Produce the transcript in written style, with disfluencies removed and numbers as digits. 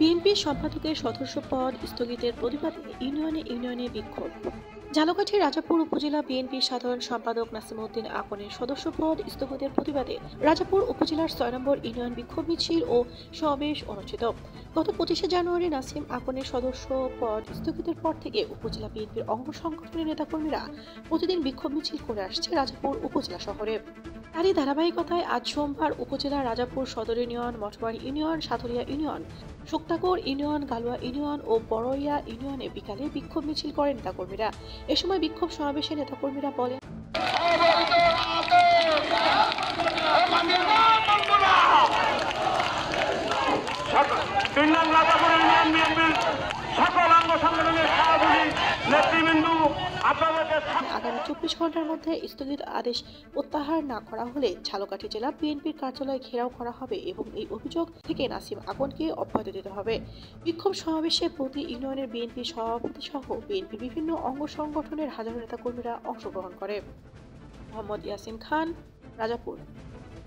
BNP সম্পাদকের সদস্য পদ স্থগিতের প্রতিবাদে ইউনিয়নে ইউনিয়নে বিক্ষোভ। ঝালকাঠির রাজাপুর উপজেলা বিএনপির সাধারণ সম্পাদক নাসিমউদ্দিন আকনের সদস্য পদ স্থগিতের প্রতিবাদে রাজাপুর উপজেলার ৬ নম্বর ইউনিয়ন বিক্ষোভ মিছিল ও সমাবেশ অনুষ্ঠিত। গত ২৫শে জানুয়ারি নাসিম আকনের সদস্য পদ স্থগিতের পর থেকে উপজেলা বিএনপির অঙ্গ সংগঠনের নেতাকর্মীরা প্রতিদিন বিক্ষোভ মিছিল করে আসছে রাজাপুর উপজেলা শহরে। তারই ধারাবাহিকতায় আজ সোমবার উপজেলার Rajapur Sadar union, Mathbari union, Satharia union, Shuktagarh union, Galua union ও বড়ইয়া ইউনিয়নে বিকালে বিক্ষোভ মিছিল করেন নেতাকর্মীরা। এ সময় বিক্ষোভ সমাবেশে নেতাকর্মীরা বলেন, আগামী ২৪ ঘন্টার মধ্যে স্থগিত আদেশ প্রত্যাহার না করা হলে ঝালকাঠি জেলা বিএনপির কার্যালয় ঘেরাও করা হবে এবং এই অভিযোগ থেকে নাসিম আকনকে অব্যাহতি দিতে হবে। বিক্ষোভ সমাবেশে প্রতি ইউনিয়নের বিএনপি সভাপতি সহ বিএনপির বিভিন্ন অঙ্গ সংগঠনের হাজারো নেতাকর্মীরা অংশগ্রহণ করে। মোহাম্মদ ইয়াসিন খান, রাজাপুর।